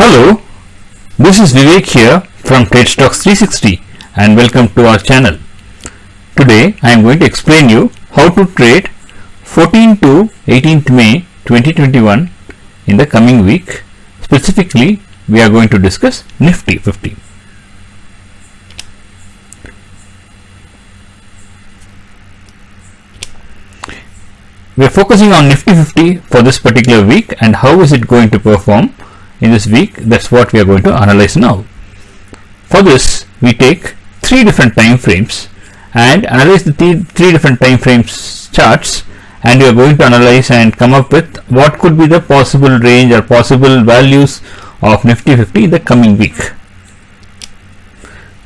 Hello, this is Vivek here from Trade Stocks 360 and welcome to our channel. Today I am going to explain you how to trade 14 to 18th May 2021 in the coming week. Specifically, we are going to discuss Nifty 50. We are focusing on Nifty 50 for this particular week and how is it going to perform in this week. That's what we are going to analyze now. For this, we take three different time frames and analyze the three different time frames charts, and we are going to analyze and come up with what could be the possible range or possible values of Nifty 50 in the coming week.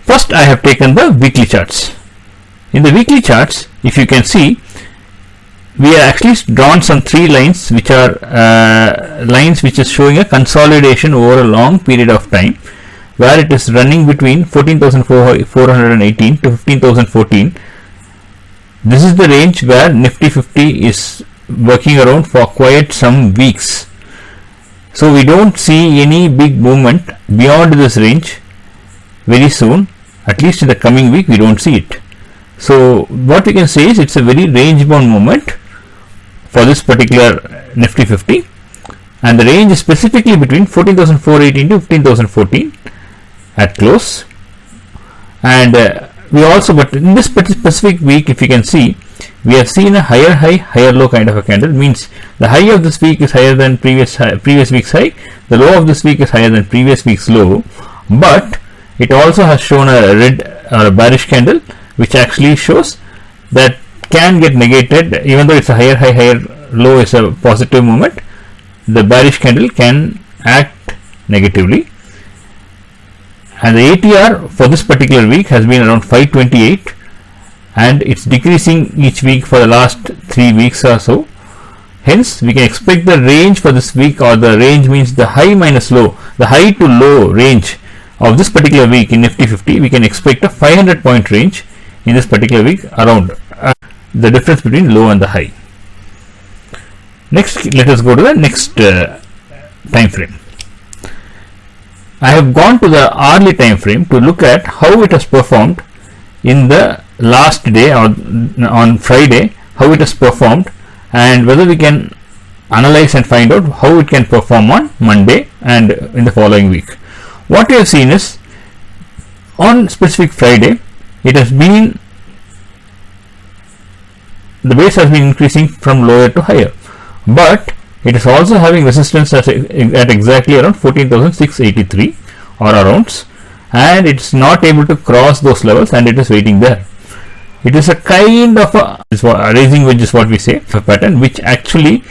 First, I have taken the weekly charts. In the weekly charts, if you can see, we have actually drawn some three lines which are lines which is showing a consolidation over a long period of time, where it is running between 14,418 to 15,014. This is the range where Nifty 50 is working around for quite some weeks. So we don't see any big movement beyond this range very soon. At least in the coming week we don't see it. So what we can say is it's a very range bound movement for this particular Nifty 50, and the range is specifically between 14,418 to 15,014 at close. And we also, but in this specific week, if you can see, we have seen a higher high, higher low kind of a candle. Means the high of this week is higher than previous week's high, the low of this week is higher than previous week's low, but it also has shown a red or a bearish candle, which actually shows that can get negated. Even though it's a higher high, higher low is a positive movement, the bearish candle can act negatively. And the ATR for this particular week has been around 528, and it's decreasing each week for the last 3 weeks or so. Hence, we can expect the range for this week, or the range means the high minus low, the high to low range of this particular week in Nifty 50, we can expect a 500 point range in this particular week, around the difference between low and the high. Next, let us go to the next time frame. I have gone to the hourly time frame to look at how it has performed in the last day, or on Friday, how it has performed, and whether we can analyze and find out how it can perform on Monday and in the following week. What we have seen is, on specific Friday, it has been, the base has been increasing from lower to higher, but it is also having resistance at exactly around 14,683 or around, and it's not able to cross those levels, and it is waiting there. It is a kind of a raising wedge is what we say, a pattern which actually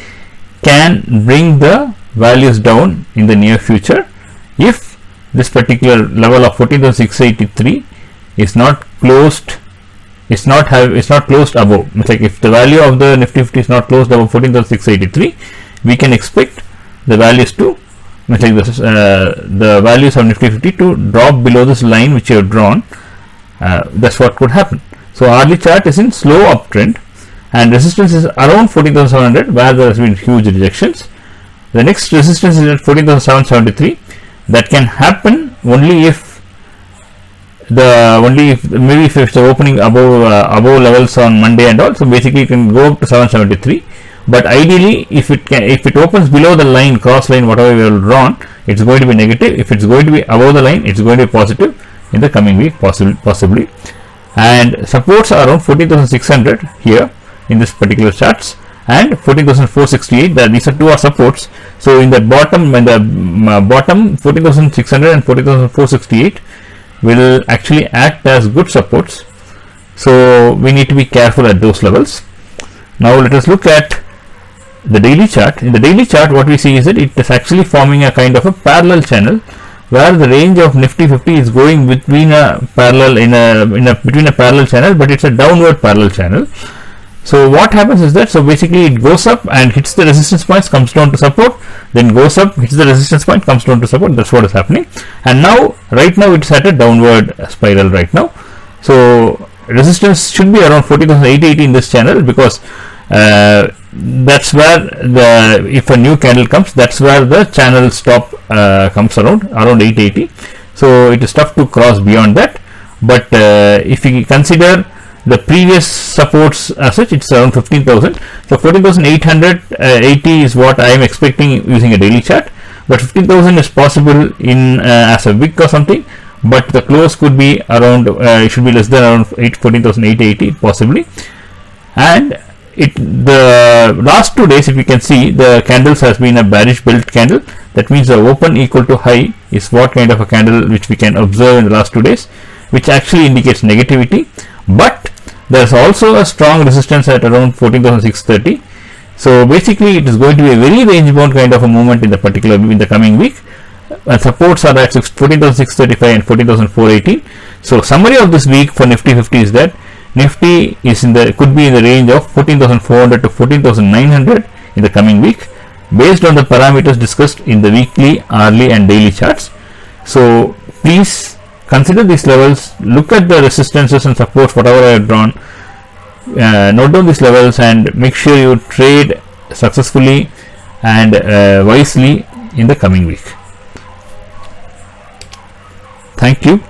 can bring the values down in the near future if this particular level of 14,683 is not closed. It's not closed above. It's like if the value of the Nifty 50 is not closed above 14,683, we can expect the values to, like this, the values of Nifty 50 to drop below this line which you have drawn. That's what could happen. So hourly chart is in slow uptrend, and resistance is around 14,700, where there has been huge rejections. The next resistance is at 14,773. That can happen only if maybe if it's opening above levels on Monday and all. So basically it can go up to 773, but ideally if it opens below the line, cross line, whatever we have drawn, it's going to be negative. If it's going to be above the line, it's going to be positive in the coming week, possibly. And supports are around 14,600 here in this particular charts, and 14,468. These are two are supports. So in the bottom, 14,600 and 14,468 will actually act as good supports. So we need to be careful at those levels. Now let us look at the daily chart. In the daily chart, what we see is that it is actually forming a kind of a parallel channel, where the range of Nifty 50 is going between a parallel between a parallel channel, but it's a downward parallel channel. So what happens is that, so basically it goes up and hits the resistance points, comes down to support, then goes up, hits the resistance point, comes down to support. That's what is happening. And now, right now, it's at a downward spiral right now. So resistance should be around 40,880 in this channel, because that's where if a new candle comes, that's where the channel stop comes around 880. So it is tough to cross beyond that. But if we consider the previous supports as such, it's around 15,000. So 14,880 is what I am expecting using a daily chart. But 15,000 is possible in as a wick or something. But the close could be around, it should be less than around 14,880 possibly. And the last 2 days, if you can see, the candles has been a bearish belt candle. That means the open equal to high is what kind of a candle which we can observe in the last 2 days, which actually indicates negativity. But there is also a strong resistance at around 14,630. So basically it is going to be a very range bound kind of a movement in the coming week. Supports are at 14,635 and 14,418. So summary of this week for Nifty 50 is that Nifty is could be in the range of 14,400 to 14,900 in the coming week, based on the parameters discussed in the weekly, hourly and daily charts. So please consider these levels, look at the resistances and supports whatever I have drawn, note down these levels and make sure you trade successfully and wisely in the coming week. Thank you.